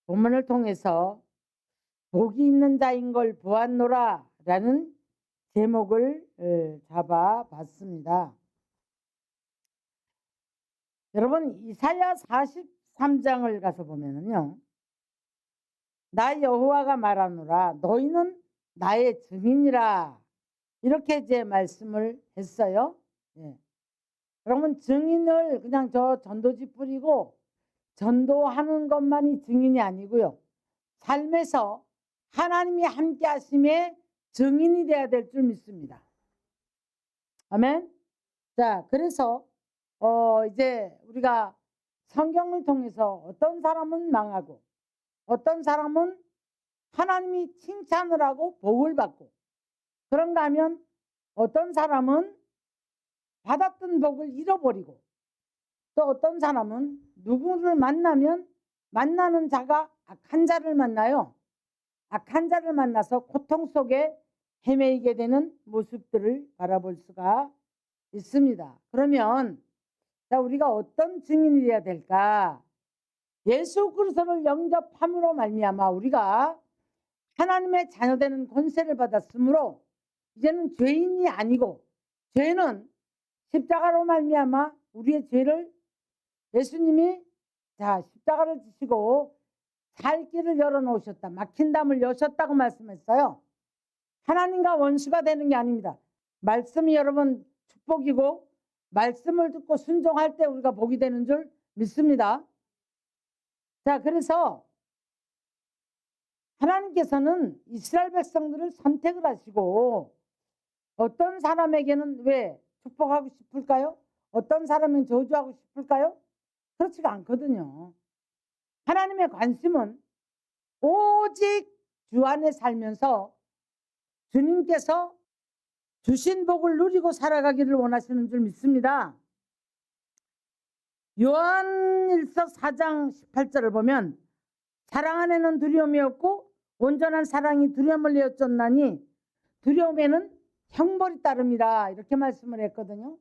본문을 통해서 복이 있는 자인 걸 보았노라 라는 제목을 잡아봤습니다. 여러분, 이사야 43장을 가서 보면은요, 나 여호와가 말하노라 너희는 나의 증인이라 이렇게 이제 말씀을 했어요. 예. 여러분, 증인을 그냥 저 전도지 뿌리고 전도하는 것만이 증인이 아니고요, 삶에서 하나님이 함께 하심에 증인이 돼야 될 줄 믿습니다. 아멘. 자, 그래서 이제 우리가 성경을 통해서 어떤 사람은 망하고 어떤 사람은 하나님이 칭찬을 하고 복을 받고, 그런가 하면 어떤 사람은 받았던 복을 잃어버리고, 또 어떤 사람은 누구를 만나면 만나는 자가 악한 자를 만나요. 악한 자를 만나서 고통 속에 헤매이게 되는 모습들을 바라볼 수가 있습니다. 그러면 자, 우리가 어떤 증인이 되어야 될까? 예수 그리스도를 영접함으로 말미암아 우리가 하나님의 자녀되는 권세를 받았으므로 이제는 죄인이 아니고, 죄는 십자가로 말미암아 우리의 죄를 예수님이 십자가를 지시고 살 길을 열어놓으셨다, 막힌 담을 여셨다고 말씀했어요. 하나님과 원수가 되는 게 아닙니다. 말씀이 여러분 축복이고, 말씀을 듣고 순종할 때 우리가 복이 되는 줄 믿습니다. 자, 그래서 하나님께서는 이스라엘 백성들을 선택을 하시고, 어떤 사람에게는 왜 축복하고 싶을까요? 어떤 사람은 저주하고 싶을까요? 그렇지가 않거든요. 하나님의 관심은 오직 주 안에 살면서 주님께서 주신 복을 누리고 살아가기를 원하시는 줄 믿습니다. 요한일서 4장 18절을 보면 사랑 안에는 두려움이 없고 온전한 사랑이 두려움을 내어쫓나니 두려움에는 형벌이 따릅니다, 이렇게 말씀을 했거든요.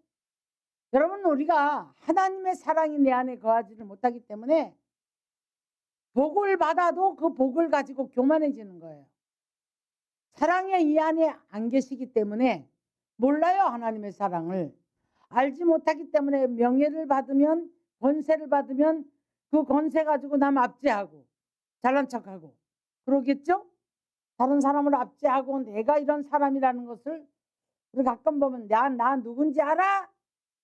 여러분, 우리가 하나님의 사랑이 내 안에 거하지를 못하기 때문에 복을 받아도 그 복을 가지고 교만해지는 거예요. 사랑이 이 안에 안 계시기 때문에 몰라요. 하나님의 사랑을 알지 못하기 때문에 명예를 받으면, 권세를 받으면 그 권세 가지고 남 압제하고 잘난 척하고 그러겠죠. 다른 사람을 압제하고 내가 이런 사람이라는 것을 우리 가끔 보면 나 누군지 알아?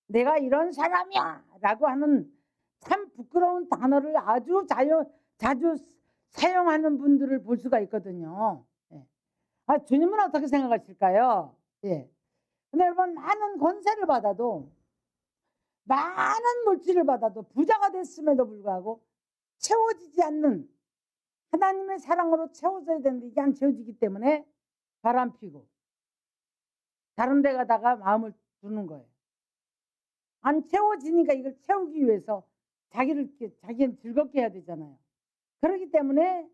내가 이런 사람이야 라고 하는 참 부끄러운 단어를 아주 자주 사용하는 분들을 볼 수가 있거든요. 예. 주님은 어떻게 생각하실까요? 예. 근데 여러분, 많은 권세를 받아도, 많은 물질을 받아도, 부자가 됐음에도 불구하고 채워지지 않는, 하나님의 사랑으로 채워져야 되는데 이게 안 채워지기 때문에 바람피고 다른 데 가다가 마음을 두는 거예요. 안 채워지니까 이걸 채우기 위해서 자기는 즐겁게 해야 되잖아요. 그렇기 때문에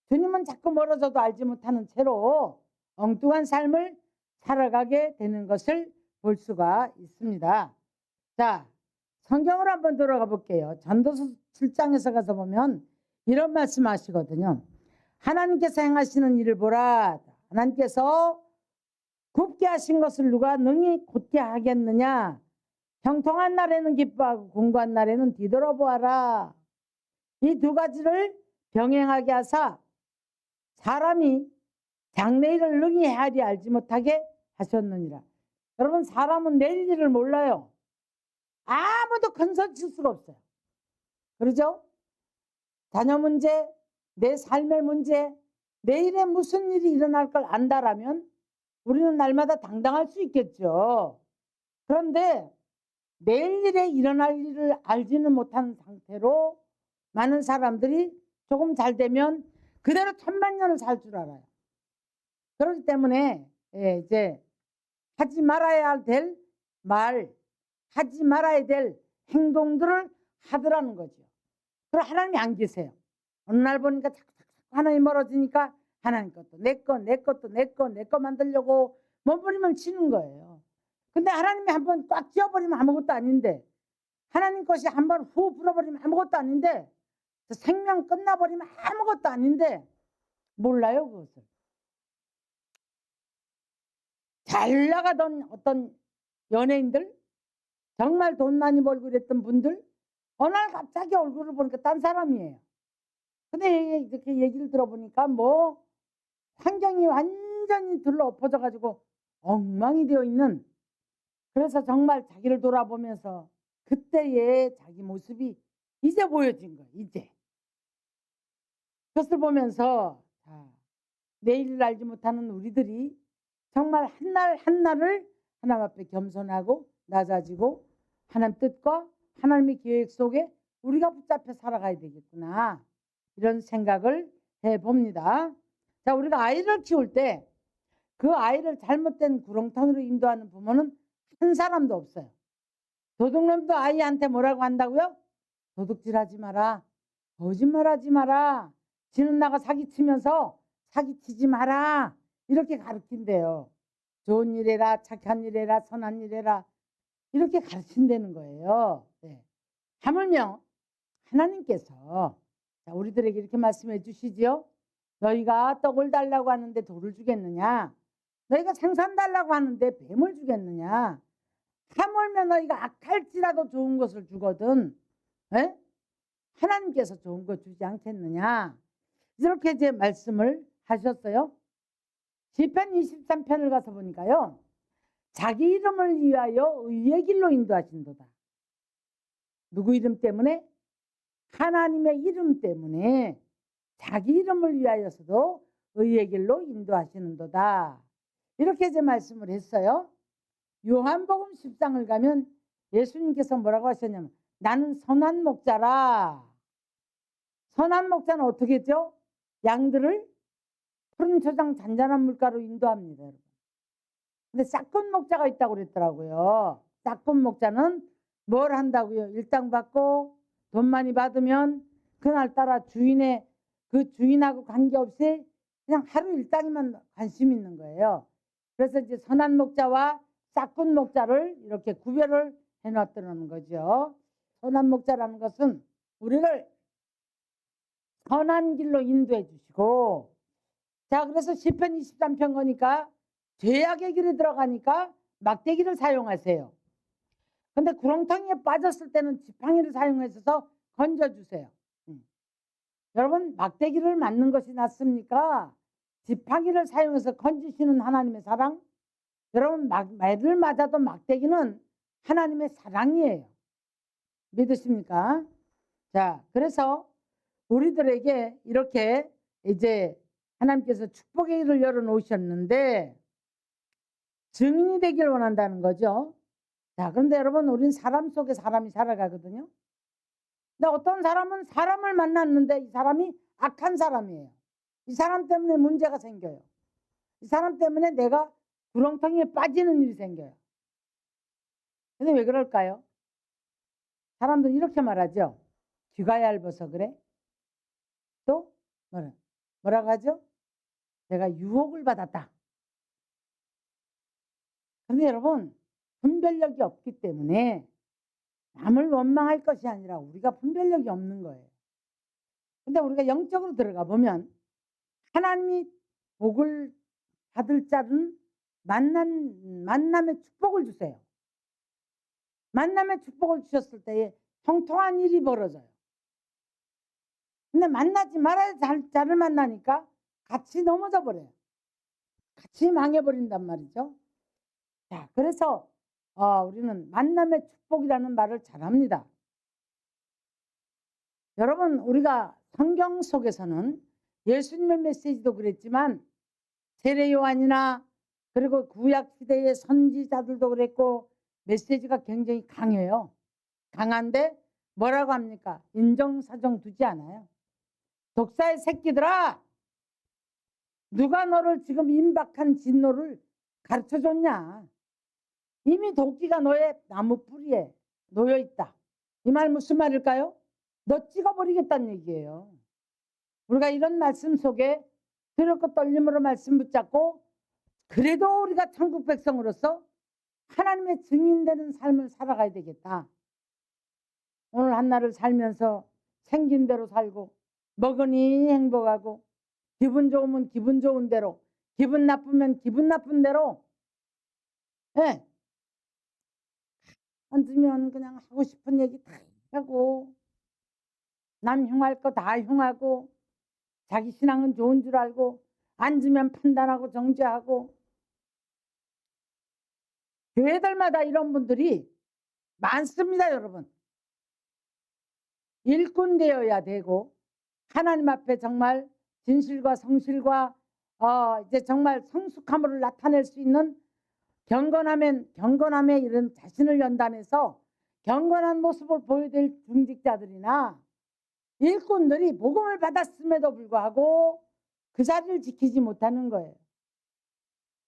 주님은 자꾸 멀어져도 알지 못하는 채로 엉뚱한 삶을 살아가게 되는 것을 볼 수가 있습니다. 자, 성경을 한번 들어가 볼게요. 전도서 7장에서 가서 보면 이런 말씀 하시거든요. 하나님께서 행하시는 일을 보라. 하나님께서 굽게 하신 것을 누가 능히 곧게 하겠느냐. 형통한 날에는 기뻐하고 공고한 날에는 뒤돌아보아라. 이 두 가지를 병행하게 하사 사람이 장래일을 능히 헤아리 알지 못하게 하셨느니라. 여러분, 사람은 내일 일을 몰라요. 아무도 건설칠 수가 없어요. 그러죠? 자녀 문제, 내 삶의 문제, 내일에 무슨 일이 일어날 걸 안다라면 우리는 날마다 당당할 수 있겠죠. 그런데 내일 일에 일어날 일을 알지는 못한 상태로 많은 사람들이 조금 잘 되면 그대로 천만년을 살 줄 알아요. 그렇기 때문에 이제 하지 말아야 될 말, 하지 말아야 될 행동들을 하더라는 거죠. 그럼 하나님이 안 계세요. 어느 날 보니까 자꾸 하나님 멀어지니까 하나님 것도 내 거 만들려고 몸부림을 치는 거예요. 근데 하나님이 한번 꽉 쥐어버리면 아무것도 아닌데, 하나님 것이 한번 후 불어버리면 아무것도 아닌데, 생명 끝나버리면 아무것도 아닌데 몰라요, 그것을. 잘 나가던 어떤 연예인들, 정말 돈 많이 벌고 그랬던 분들, 어느 날 갑자기 얼굴을 보니까 딴 사람이에요. 근데 이렇게 얘기를 들어보니까 뭐 환경이 완전히 들러엎어져 가지고 엉망이 되어 있는, 그래서 정말 자기를 돌아보면서 그때의 자기 모습이 이제 보여진 거예요. 이제 그것을 보면서 내일을 알지 못하는 우리들이 정말 한날 한날을 하나님 앞에 겸손하고 낮아지고 하나님 뜻과 하나님의 계획 속에 우리가 붙잡혀 살아가야 되겠구나, 이런 생각을 해봅니다. 자, 우리가 아이를 키울 때 그 아이를 잘못된 구렁텅이로 인도하는 부모는 한 사람도 없어요. 도둑놈도 아이한테 뭐라고 한다고요? 도둑질하지 마라, 거짓말하지 마라, 지는 나가 사기치면서 사기치지 마라, 이렇게 가르친대요. 좋은 일 해라, 착한 일 해라, 선한 일 해라, 이렇게 가르친다는 거예요. 네. 하물며 하나님께서 우리들에게 이렇게 말씀해 주시지요. 너희가 떡을 달라고 하는데 돌을 주겠느냐? 너희가 생선 달라고 하는데 뱀을 주겠느냐? 하물며 너희가 악할지라도 좋은 것을 주거든, 에? 하나님께서 좋은 거 주지 않겠느냐? 이렇게 이제 말씀을 하셨어요. 시편 23편을 가서 보니까요, 자기 이름을 위하여 의의 길로 인도하신도다. 누구 이름 때문에? 하나님의 이름 때문에 자기 이름을 위하여서도 의의 길로 인도하시는도다. 이렇게 이제 말씀을 했어요. 요한복음 10장을 가면 예수님께서 뭐라고 하셨냐면 나는 선한 목자라. 선한 목자는 어떻게 했죠? 양들을 푸른 초장 잔잔한 물가로 인도합니다, 여러분. 근데 싹군 목자가 있다고 그랬더라고요. 싹군 목자는 뭘 한다고요? 일당 받고 돈 많이 받으면 그날따라 그 주인하고 관계없이 그냥 하루 일당에만 관심 있는 거예요. 그래서 이제 선한 목자와 싹군 목자를 이렇게 구별을 해놨다는 거죠. 선한 목자라는 것은 우리를 선한 길로 인도해 주시고, 자, 그래서 시편 23편 거니까 죄악의 길에 들어가니까 막대기를 사용하세요. 근데 구렁텅이에 빠졌을 때는 지팡이를 사용해서 건져주세요. 여러분, 막대기를 맞는 것이 낫습니까? 지팡이를 사용해서 건지시는 하나님의 사랑? 여러분, 말을 맞아도 막대기는 하나님의 사랑이에요. 믿으십니까? 자, 그래서 우리들에게 이렇게 이제 하나님께서 축복의 길을 열어놓으셨는데 증인이 되길 원한다는 거죠. 자, 그런데 여러분, 우린 사람 속에 사람이 살아가거든요. 근데 어떤 사람은 사람을 만났는데 이 사람이 악한 사람이에요. 이 사람 때문에 문제가 생겨요. 이 사람 때문에 내가 구렁텅이에 빠지는 일이 생겨요. 근데 왜 그럴까요? 사람들은 이렇게 말하죠. 귀가 얇아서 그래. 또 뭐라고 하죠? 내가 유혹을 받았다. 그런데 여러분, 분별력이 없기 때문에 남을 원망할 것이 아니라 우리가 분별력이 없는 거예요. 근데 우리가 영적으로 들어가 보면 하나님이 복을 받을 자는 만남의 축복을 주세요. 만남의 축복을 주셨을 때에 형통한 일이 벌어져요. 근데 만나지 말아야 할 자를 만나니까 같이 넘어져 버려요. 같이 망해버린단 말이죠. 자, 그래서 우리는 만남의 축복이라는 말을 잘합니다. 여러분, 우리가 성경 속에서는 예수님의 메시지도 그랬지만 세례 요한이나 그리고 구약 시대의 선지자들도 그랬고 메시지가 굉장히 강해요. 강한데 뭐라고 합니까? 인정사정 두지 않아요. 독사의 새끼들아, 누가 너를 지금 임박한 진노를 가르쳐줬냐? 이미 도끼가 너의 나무 뿌리에 놓여있다. 이 말 무슨 말일까요? 너 찍어버리겠다는 얘기예요. 우리가 이런 말씀 속에 두렵고 떨림으로 말씀 붙잡고 그래도 우리가 천국 백성으로서 하나님의 증인되는 삶을 살아가야 되겠다. 오늘 한날을 살면서 생긴 대로 살고 먹으니 행복하고 기분 좋으면 기분 좋은 대로 기분 나쁘면 기분 나쁜 대로 예. 앉으면 그냥 하고 싶은 얘기 다 하고 남 흉할 거 다 흉하고 자기 신앙은 좋은 줄 알고 앉으면 판단하고 정죄하고 교회들마다 이런 분들이 많습니다. 여러분. 일꾼 되어야 되고 하나님 앞에 정말 진실과 성실과 이제 정말 성숙함을 나타낼 수 있는 경건함에 이런 자신을 연단해서 경건한 모습을 보여야 될 중직자들이나 일꾼들이 복음을 받았음에도 불구하고 그 자리를 지키지 못하는 거예요.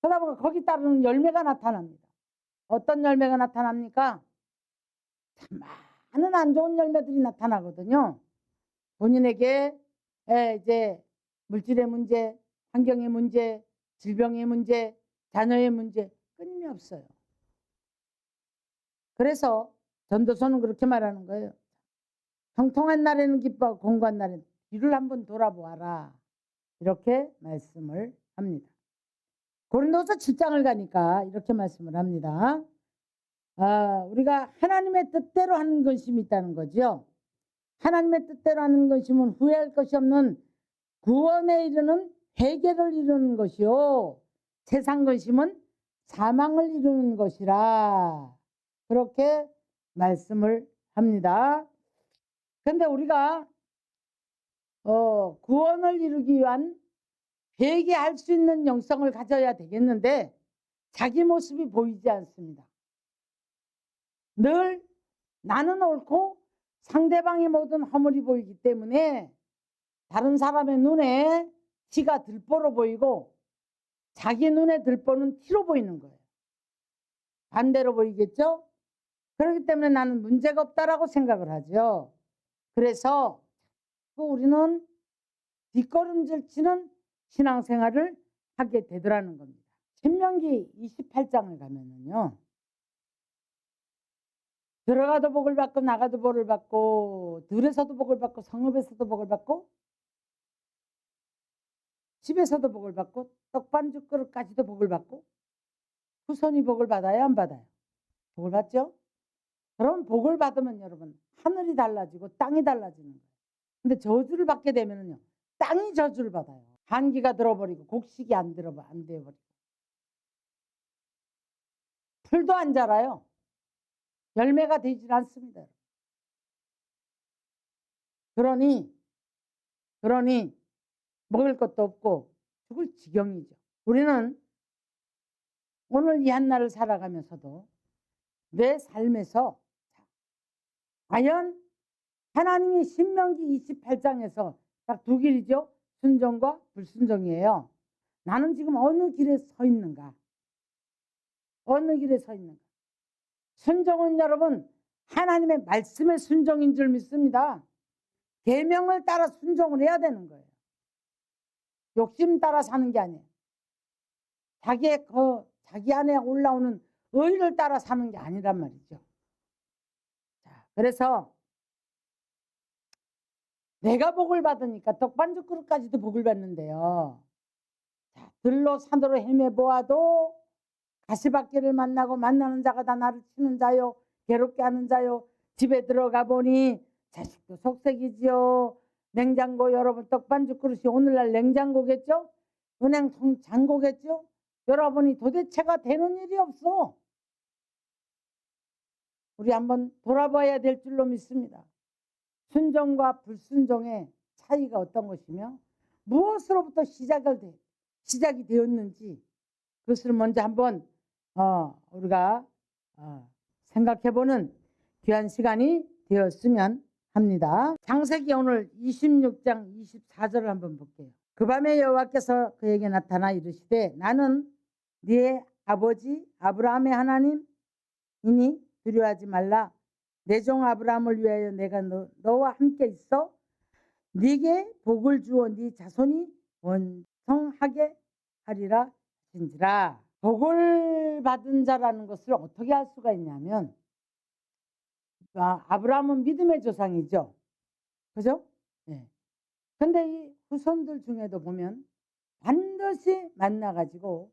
그러다 보니까 거기 따르는 열매가 나타납니다. 어떤 열매가 나타납니까? 참 많은 안 좋은 열매들이 나타나거든요. 본인에게 이제 물질의 문제, 환경의 문제, 질병의 문제, 자녀의 문제 끊임이 없어요. 그래서 전도서는 그렇게 말하는 거예요. 형통한 날에는 기뻐하고 공고한 날에는 뒤를 한번 돌아보아라. 이렇게 말씀을 합니다. 고린도서 7장을 가니까 이렇게 말씀을 합니다. 우리가 하나님의 뜻대로 하는 근심이 있다는 거죠. 하나님의 뜻대로 하는 근심은 후회할 것이 없는 구원에 이르는 회개를 이루는 것이요 세상 근심은 사망을 이루는 것이라 그렇게 말씀을 합니다. 그런데 우리가 구원을 이루기 위한 회개할 수 있는 영성을 가져야 되겠는데 자기 모습이 보이지 않습니다. 늘 나는 옳고 상대방의 모든 허물이 보이기 때문에 다른 사람의 눈에 티가 들보로 보이고 자기 눈에 들보는 티로 보이는 거예요. 반대로 보이겠죠? 그렇기 때문에 나는 문제가 없다라고 생각을 하죠. 그래서 우리는 뒷걸음질 치는 신앙생활을 하게 되더라는 겁니다. 신명기 28장을 가면은요. 들어가도 복을 받고 나가도 복을 받고 들에서도 복을 받고 성읍에서도 복을 받고 집에서도 복을 받고 떡반죽 그릇까지도 복을 받고 후손이 복을 받아요 안 받아요? 복을 받죠? 그럼 복을 받으면 여러분 하늘이 달라지고 땅이 달라지는 거예요. 근데 저주를 받게 되면은요 땅이 저주를 받아요. 한기가 들어버리고 곡식이 안 되어버리고 풀도 안 자라요. 열매가 되질 않습니다. 그러니 먹을 것도 없고 죽을 지경이죠. 우리는 오늘 이 한날을 살아가면서도 내 삶에서 과연 하나님이 신명기 28장에서 딱 두 길이죠. 순종과 불순종이에요. 나는 지금 어느 길에 서 있는가? 어느 길에 서 있는가? 순종은 여러분 하나님의 말씀의 순종인 줄 믿습니다. 계명을 따라 순종을 해야 되는 거예요. 욕심 따라 사는 게 아니에요. 자기 안에 올라오는 의를 따라 사는 게 아니란 말이죠. 자, 그래서 내가 복을 받으니까 떡반죽 그릇까지도 복을 받는데요. 자, 들로 산으로 헤매보아도 가시밭길을 만나고 만나는 자가 다 나를 치는 자요 괴롭게 하는 자요 집에 들어가 보니 자식도 속색이지요. 냉장고 여러분 떡반죽 그릇이 오늘날 냉장고겠죠? 은행 잔고겠죠? 여러분이 도대체가 되는 일이 없어. 우리 한번 돌아봐야 될 줄로 믿습니다. 순종과 불순종의 차이가 어떤 것이며 무엇으로부터 시작이 되었는지 그것을 먼저 한번 우리가 생각해보는 귀한 시간이 되었으면 합니다. 창세기 오늘 26장 24절을 한번 볼게요. 그 밤에 여호와께서 그에게 나타나 이르시되 나는 네 아버지 아브라함의 하나님이니 두려워하지 말라. 내 종 아브라함을 위하여 내가 너와 함께 있어 네게 복을 주어 네 자손이 원성하게 하리라 하신지라. 복을 받은 자라는 것을 어떻게 할 수가 있냐면 아브라함은 믿음의 조상이죠. 그죠? 예. 근데 이 후손들 중에도 보면 반드시 만나가지고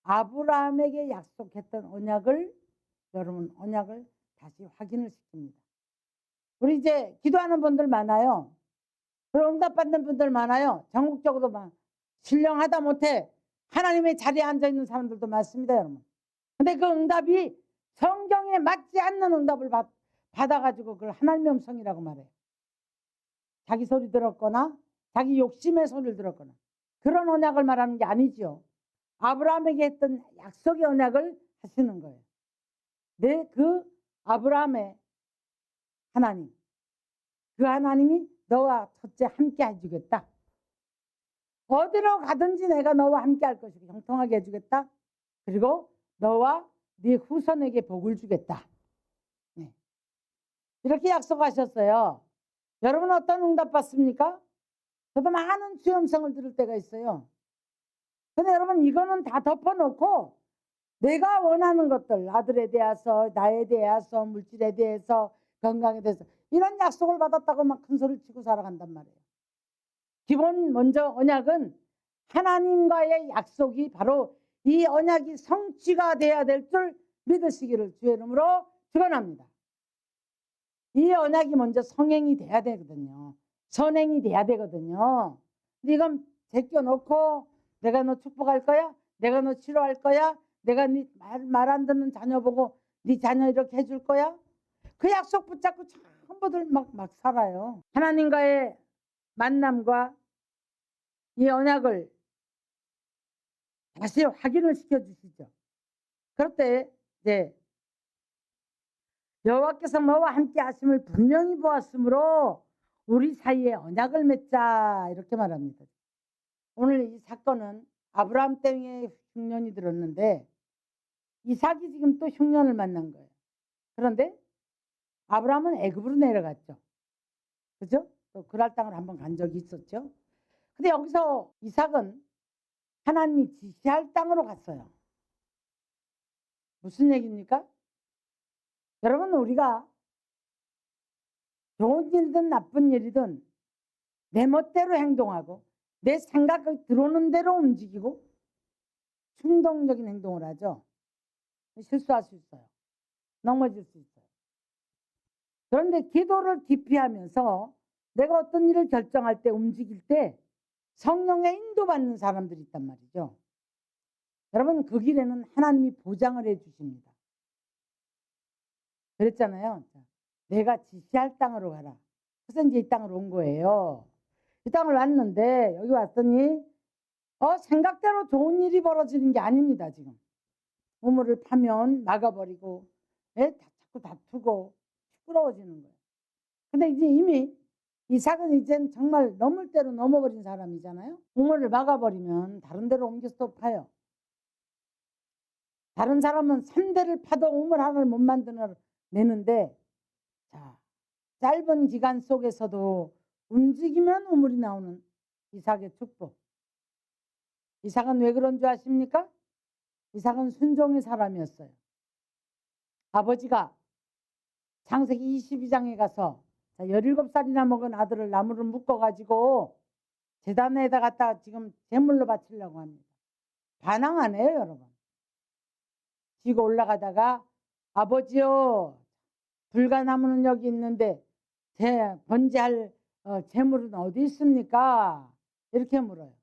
아브라함에게 약속했던 언약을, 여러분 언약을 다시 확인을 시킵니다. 우리 이제 기도하는 분들 많아요. 그럼 응답받는 분들 많아요. 전국적으로 막 신령하다 못해 하나님의 자리에 앉아있는 사람들도 많습니다, 여러분. 근데 그 응답이 성경에 맞지 않는 응답을 받아가지고 그걸 하나님의 음성이라고 말해요. 자기 소리 들었거나 자기 욕심의 소리를 들었거나 그런 언약을 말하는 게 아니죠. 아브라함에게 했던 약속의 언약을 하시는 거예요. 그 아브라함의 하나님, 그 하나님이 너와 첫째 함께 해주겠다. 어디로 가든지 내가 너와 함께 할 것이고 형통하게 해주겠다. 그리고 너와 네 후손에게 복을 주겠다. 네. 이렇게 약속하셨어요. 여러분 어떤 응답 받습니까? 저도 많은 주의 음성을 들을 때가 있어요. 근데 여러분 이거는 다 덮어놓고 내가 원하는 것들, 아들에 대해서, 나에 대해서, 물질에 대해서, 건강에 대해서 이런 약속을 받았다고 막 큰 소리를 치고 살아간단 말이에요. 기본 먼저 언약은 하나님과의 약속이 바로 이 언약이 성취가 돼야 될 줄 믿으시기를 주의 이름으로 축원합니다. 이 언약이 먼저 성행이 돼야 되거든요. 선행이 돼야 되거든요. 근데 이건 제껴놓고 내가 너 축복할 거야? 내가 너 치료할 거야? 내가 네 말 안 듣는 자녀 보고 네 자녀 이렇게 해줄 거야? 그 약속 붙잡고 전부들 막 살아요. 하나님과의 만남과 이 언약을 다시 확인을 시켜주시죠. 그럴 때 이제 여호와께서 너와 함께 하심을 분명히 보았으므로 우리 사이에 언약을 맺자 이렇게 말합니다. 오늘 이 사건은 아브라함 때문에 흉년이 들었는데 이삭이 지금 또 흉년을 만난 거예요. 그런데 아브라함은 애굽으로 내려갔죠. 그죠? 또 그랄 땅을 한번 간 적이 있었죠. 근데 여기서 이삭은 하나님이 지시할 땅으로 갔어요. 무슨 얘기입니까? 여러분 우리가 좋은 일이든 나쁜 일이든 내 멋대로 행동하고 내 생각이 들어오는 대로 움직이고 충동적인 행동을 하죠. 실수할 수 있어요. 넘어질 수 있어요. 그런데 기도를 기피하면서 내가 어떤 일을 결정할 때 움직일 때 성령의 인도받는 사람들이 있단 말이죠. 여러분 그 길에는 하나님이 보장을 해 주십니다. 그랬잖아요. 내가 지시할 땅으로 가라. 그래서 이제 이 땅으로 온 거예요. 이 땅을 왔는데 여기 왔더니 생각대로 좋은 일이 벌어지는 게 아닙니다. 지금 우물을 파면 막아버리고 자꾸 다투고 시끄러워지는 거예요. 근데 이제 이미 이삭은 이젠 정말 넘을 대로 넘어버린 사람이잖아요. 우물을 막아버리면 다른 데로 옮겨서 또 파요. 다른 사람은 3대를 파도 우물 하나를 못 만들어내는데 자, 짧은 기간 속에서도 움직이면 우물이 나오는 이삭의 축복. 이삭은 왜 그런 줄 아십니까? 이삭은 순종의 사람이었어요. 아버지가 창세기 22장에 가서 17살이나 먹은 아들을 나무를 묶어가지고 제단에다 갖다 지금 제물로 바치려고 합니다. 반항 안 해요, 여러분. 지고 올라가다가 아버지요, 불가나무는 여기 있는데 번제할 제물은 어디 있습니까? 이렇게 물어요.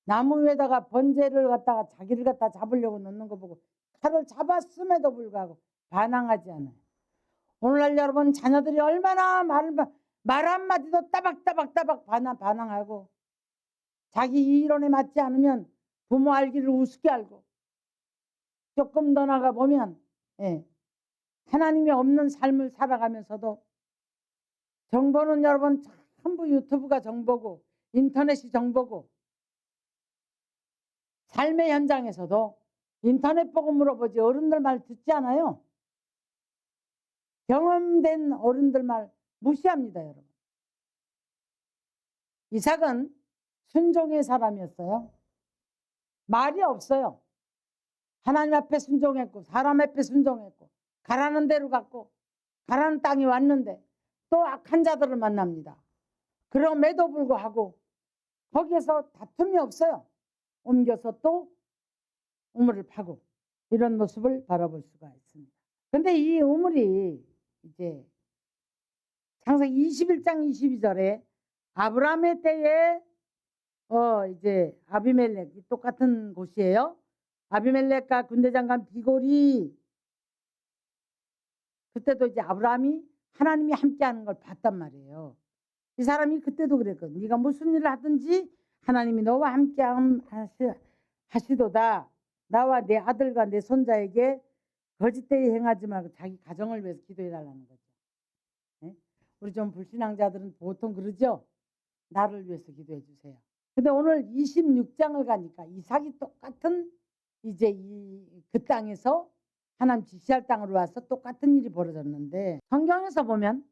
나무 위에다가 번제를 갖다가 자기를 갖다 잡으려고 넣는 거 보고 칼을 잡았음에도 불구하고 반항하지 않아요. 오늘날 여러분 자녀들이 얼마나 말 한마디도 따박따박 반항하고 자기 이론에 맞지 않으면 부모 알기를 우습게 알고 조금 더 나가 보면 하나님이 없는 삶을 살아가면서도 정보는 여러분 전부 유튜브가 정보고 인터넷이 정보고 삶의 현장에서도 인터넷 보고 물어보지 어른들 말 듣지 않아요. 경험된 어른들 말 무시합니다, 여러분. 이삭은 순종의 사람이었어요. 말이 없어요. 하나님 앞에 순종했고 사람 앞에 순종했고 가라는 대로 갔고 가라는 땅이 왔는데 또 악한 자들을 만납니다. 그럼에도 불구하고 거기에서 다툼이 없어요. 옮겨서 또 우물을 파고 이런 모습을 바라볼 수가 있습니다. 근데 이 우물이 이제 창세기 21장 22절에 아브라함의 때에 이제 아비멜렉이 똑같은 곳이에요. 아비멜렉과 군대장관 비골이 그때도 이제 아브라함이 하나님이 함께하는 걸 봤단 말이에요. 이 사람이 그때도 그랬거든. 네가 무슨 일을 하든지 하나님이 너와 함께 하시도다. 나와 내 아들과 내 손자에게 거짓되이 행하지 말고 자기 가정을 위해서 기도해달라는 거죠. 네? 우리 좀 불신앙자들은 보통 그러죠. 나를 위해서 기도해 주세요. 근데 오늘 26장을 가니까 이삭이 똑같은 이제 그 땅에서 하나님 지시할 땅으로 와서 똑같은 일이 벌어졌는데 성경에서 보면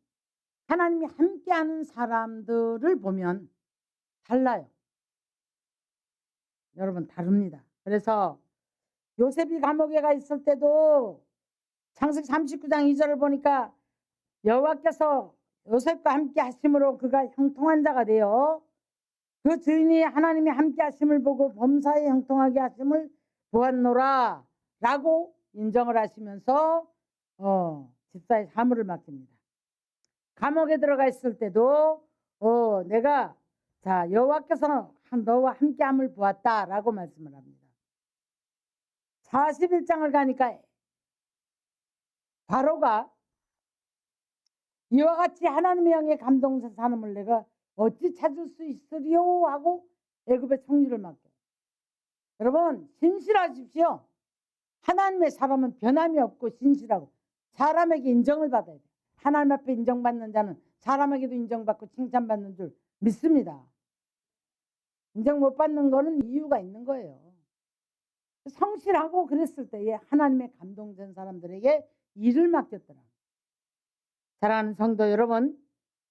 하나님이 함께하는 사람들을 보면 달라요. 여러분 다릅니다. 그래서 요셉이 감옥에 가 있을 때도 창세기 39장 2절을 보니까 여호와께서 요셉과 함께 하심으로 그가 형통한 자가 되어 그 주인이 하나님이 함께 하심을 보고 범사에 형통하게 하심을 보았노라 라고 인정을 하시면서 집사의 사물을 맡깁니다. 감옥에 들어가 있을 때도 내가 자 여호와께서 너와 함께함을 보았다 라고 말씀을 합니다. 41장을 가니까 바로가 이와 같이 하나님의 영에 감동된 사람을 내가 어찌 찾을 수 있으리요 하고 애굽의 총리를 맡겨요. 여러분 신실하십시오. 하나님의 사람은 변함이 없고 신실하고 사람에게 인정을 받아야 돼요. 하나님 앞에 인정받는 자는 사람에게도 인정받고 칭찬받는 줄 믿습니다. 인정 못 받는 거는 이유가 있는 거예요. 성실하고 그랬을 때에 하나님의 감동된 사람들에게 일을 맡겼더라. 사랑하는 성도 여러분,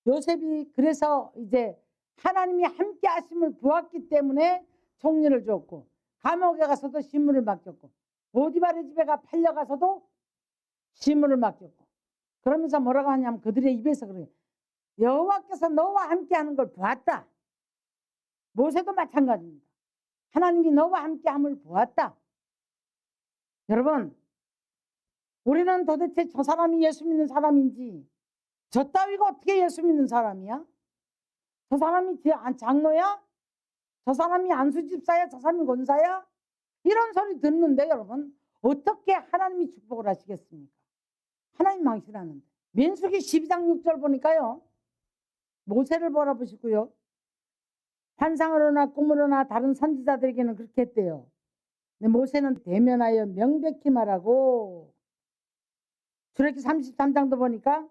요셉이 그래서 이제 하나님이 함께 하심을 보았기 때문에 총리를 줬고 감옥에 가서도 신문을 맡겼고 보디발의 집에 팔려가서도 신문을 맡겼고 그러면서 뭐라고 하냐면 그들의 입에서 그래요. 여호와께서 너와 함께하는 걸 보았다. 모세도 마찬가지입니다. 하나님이 너와 함께함을 보았다. 여러분 우리는 도대체 저 사람이 예수 믿는 사람인지 저 따위가 어떻게 예수 믿는 사람이야? 저 사람이 장로야? 저 사람이 안수집사야? 저 사람이 권사야? 이런 소리 듣는데 여러분 어떻게 하나님이 축복을 하시겠습니까? 하나님 망신하는데 민수기 12장 6절 보니까요. 모세를 바라보시고요. 환상으로나 꿈으로나 다른 선지자들에게는 그렇게 했대요. 근데 모세는 대면하여 명백히 말하고 출애굽기 33장도 보니까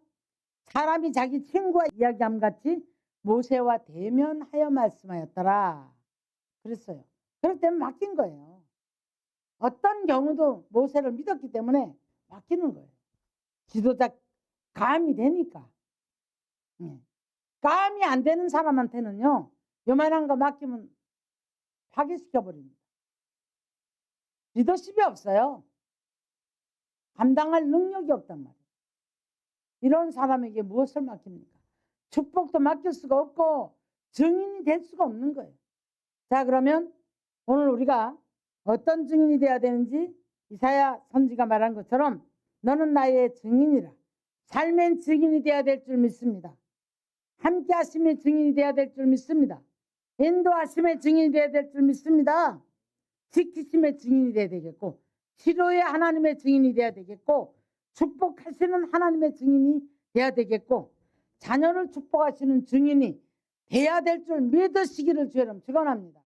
사람이 자기 친구와 이야기함 같이 모세와 대면하여 말씀하였더라. 그랬어요. 그럴 때는 맡긴 거예요. 어떤 경우도 모세를 믿었기 때문에 맡기는 거예요. 지도자 감이 되니까. 감이 안 되는 사람한테는요. 요만한 거 맡기면 파괴시켜버립니다. 리더십이 없어요. 감당할 능력이 없단 말이에요. 이런 사람에게 무엇을 맡깁니까? 축복도 맡길 수가 없고 증인이 될 수가 없는 거예요. 자 그러면 오늘 우리가 어떤 증인이 돼야 되는지 이사야 선지가 말한 것처럼 너는 나의 증인이라. 삶의 증인이 돼야 될 줄 믿습니다. 함께 하심의 증인이 돼야 될 줄 믿습니다. 인도하심의 증인이 돼야 될 줄 믿습니다. 지키심의 증인이 돼야 되겠고 치료의 하나님의 증인이 돼야 되겠고 축복하시는 하나님의 증인이 돼야 되겠고 자녀를 축복하시는 증인이 돼야 될 줄 믿으시기를 주여름 축원합니다.